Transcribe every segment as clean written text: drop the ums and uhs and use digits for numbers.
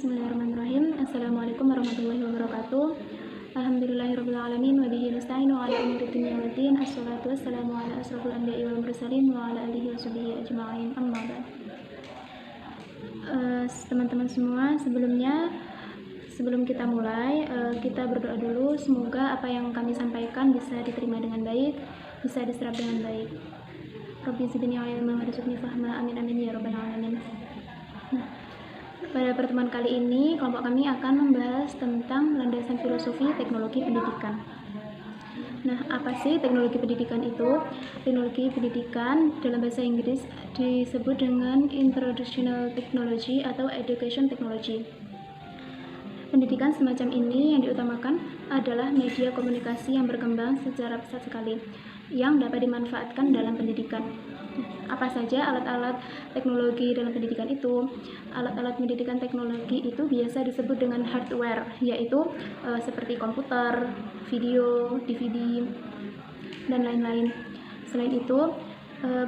Bismillahirrahmanirrahim. Assalamualaikum warahmatullahi wabarakatuh. Alhamdulillahirrahmanirrahim. Wa bihi nasta'inu ala umuri dunya waddin. Assalatu wassalamu ala asrofil anbiya'i wal mursalin wa ala alihi wa sahbihi ajma'in. Amma ba'd. Teman-teman semua, sebelum kita mulai, kita berdoa dulu. Semoga apa yang kami sampaikan bisa diterima dengan baik, bisa diserap dengan baik. Rabbi zidni ilman warzuqni fahma. Amin amin ya rabbal alamin. Pada pertemuan kali ini, kelompok kami akan membahas tentang landasan filosofi teknologi pendidikan. Nah, apa sih teknologi pendidikan itu? Teknologi pendidikan dalam bahasa Inggris disebut dengan Introductional Technology atau Education Technology. Pendidikan semacam ini yang diutamakan adalah media komunikasi yang berkembang secara pesat sekali, yang dapat dimanfaatkan dalam pendidikan. Apa saja alat-alat teknologi dalam pendidikan itu? Alat-alat pendidikan teknologi itu biasa disebut dengan hardware, yaitu seperti komputer, video, DVD, dan lain-lain. Selain itu,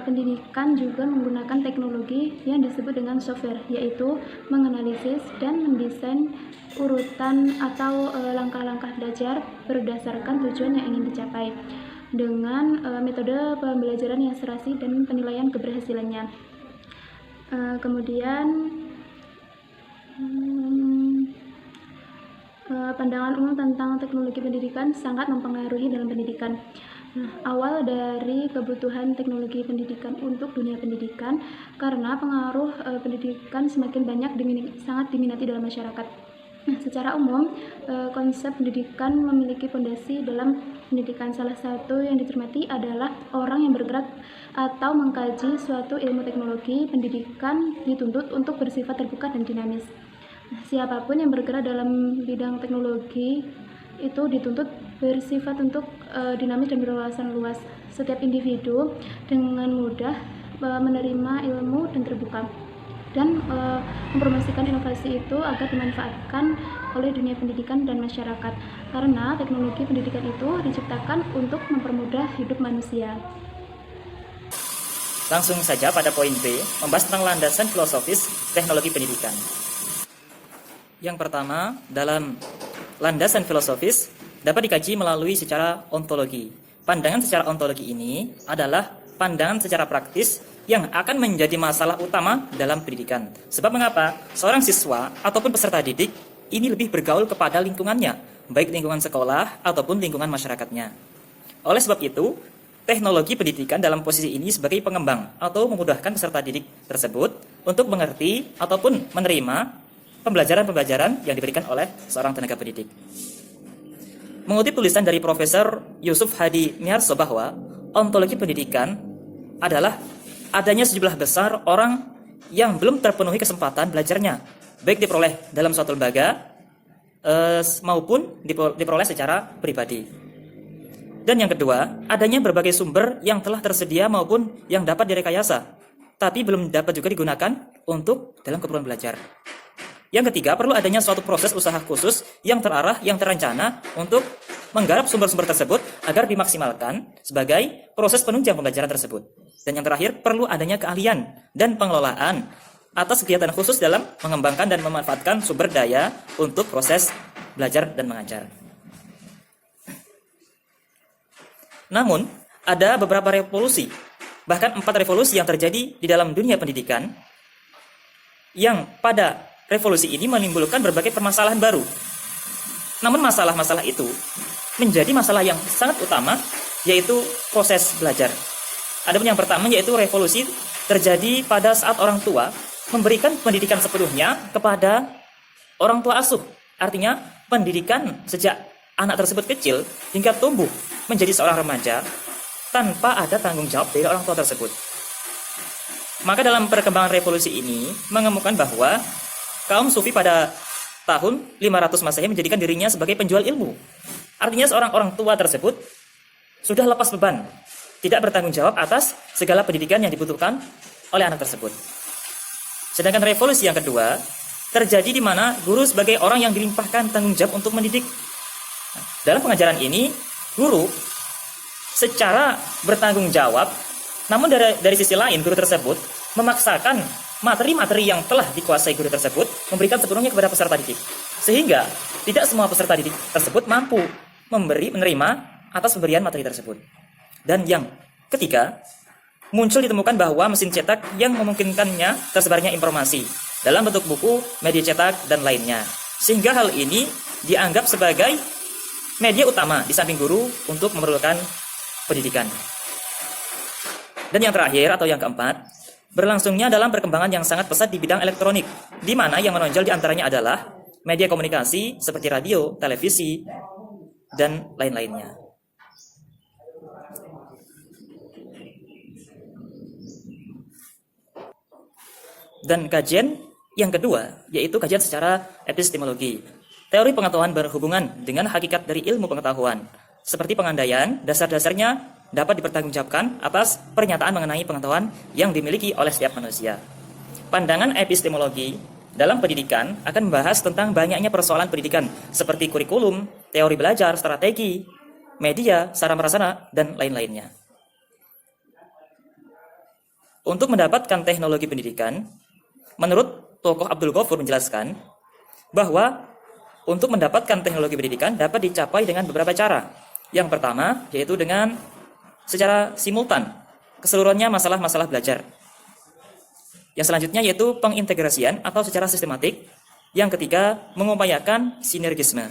pendidikan juga menggunakan teknologi yang disebut dengan software, yaitu menganalisis dan mendesain urutan atau langkah-langkah belajar berdasarkan tujuan yang ingin dicapai, dengan metode pembelajaran yang serasi dan penilaian keberhasilannya. Kemudian pandangan umum tentang teknologi pendidikan sangat mempengaruhi dalam pendidikan. Awal dari kebutuhan teknologi pendidikan untuk dunia pendidikan karena pengaruh pendidikan semakin banyak sangat diminati dalam masyarakat. Secara umum, konsep pendidikan memiliki fondasi dalam pendidikan. Salah satu yang dicermati adalah orang yang bergerak atau mengkaji suatu ilmu teknologi. Pendidikan dituntut untuk bersifat terbuka dan dinamis. Siapapun yang bergerak dalam bidang teknologi itu dituntut bersifat untuk dinamis dan berwawasan luas. Setiap individu dengan mudah menerima ilmu dan terbuka, dan mempromosikan inovasi itu agar dimanfaatkan oleh dunia pendidikan dan masyarakat, karena teknologi pendidikan itu diciptakan untuk mempermudah hidup manusia. Langsung saja pada poin B, membahas tentang landasan filosofis teknologi pendidikan. Yang pertama, dalam landasan filosofis dapat dikaji melalui secara ontologi. Pandangan secara ontologi ini adalah pandangan secara praktis yang akan menjadi masalah utama dalam pendidikan. Sebab mengapa? Seorang siswa ataupun peserta didik ini lebih bergaul kepada lingkungannya, baik lingkungan sekolah ataupun lingkungan masyarakatnya. Oleh sebab itu, teknologi pendidikan dalam posisi ini sebagai pengembang atau memudahkan peserta didik tersebut untuk mengerti ataupun menerima pembelajaran-pembelajaran yang diberikan oleh seorang tenaga pendidik. Mengutip tulisan dari Profesor Yusuf Hadi Miarso bahwa ontologi pendidikan adalah adanya sejumlah besar orang yang belum terpenuhi kesempatan belajarnya, baik diperoleh dalam suatu lembaga maupun diperoleh secara pribadi. Dan yang kedua, adanya berbagai sumber yang telah tersedia maupun yang dapat direkayasa, tapi belum dapat juga digunakan untuk dalam keperluan belajar. Yang ketiga, perlu adanya suatu proses usaha khusus yang terarah, yang terencana untuk menggarap sumber-sumber tersebut agar dimaksimalkan sebagai proses penunjang pembelajaran tersebut. Dan yang terakhir, perlu adanya keahlian dan pengelolaan atas kegiatan khusus dalam mengembangkan dan memanfaatkan sumber daya untuk proses belajar dan mengajar. Namun, ada beberapa revolusi, bahkan 4 revolusi yang terjadi di dalam dunia pendidikan, yang pada revolusi ini menimbulkan berbagai permasalahan baru. Namun masalah-masalah itu menjadi masalah yang sangat utama, yaitu proses belajar. Adapun yang pertama yaitu revolusi terjadi pada saat orang tua memberikan pendidikan sepenuhnya kepada orang tua asuh. Artinya pendidikan sejak anak tersebut kecil hingga tumbuh menjadi seorang remaja tanpa ada tanggung jawab dari orang tua tersebut. Maka dalam perkembangan revolusi ini mengemukakan bahwa kaum sufi pada tahun 500 Masehi menjadikan dirinya sebagai penjual ilmu. Artinya seorang orang tua tersebut sudah lepas beban, tidak bertanggung jawab atas segala pendidikan yang dibutuhkan oleh anak tersebut. Sedangkan revolusi yang kedua terjadi di mana guru sebagai orang yang dilimpahkan tanggung jawab untuk mendidik. Dalam pengajaran ini, guru secara bertanggung jawab, namun dari sisi lain guru tersebut memaksakan materi-materi yang telah dikuasai guru tersebut memberikan sepenuhnya kepada peserta didik. Sehingga tidak semua peserta didik tersebut mampu menerima atas pemberian materi tersebut. Dan yang ketiga, muncul ditemukan bahwa mesin cetak yang memungkinkannya tersebarnya informasi dalam bentuk buku, media cetak, dan lainnya. Sehingga hal ini dianggap sebagai media utama di samping guru untuk memerlukan pendidikan. Dan yang terakhir atau yang keempat, berlangsungnya dalam perkembangan yang sangat pesat di bidang elektronik, di mana yang menonjol di antaranya adalah media komunikasi seperti radio, televisi, dan lain-lainnya. Dan kajian yang kedua, yaitu kajian secara epistemologi. Teori pengetahuan berhubungan dengan hakikat dari ilmu pengetahuan, seperti pengandaian, dasar-dasarnya dapat dipertanggungjawabkan atas pernyataan mengenai pengetahuan yang dimiliki oleh setiap manusia. Pandangan epistemologi dalam pendidikan akan membahas tentang banyaknya persoalan pendidikan, seperti kurikulum, teori belajar, strategi, media, sarana prasarana, dan lain-lainnya. Untuk mendapatkan teknologi pendidikan, menurut tokoh Abdul Ghafur menjelaskan bahwa untuk mendapatkan teknologi pendidikan dapat dicapai dengan beberapa cara. Yang pertama, yaitu dengan secara simultan, keseluruhannya masalah-masalah belajar. Yang selanjutnya yaitu pengintegrasian atau secara sistematik. Yang ketiga, mengupayakan sinergisme.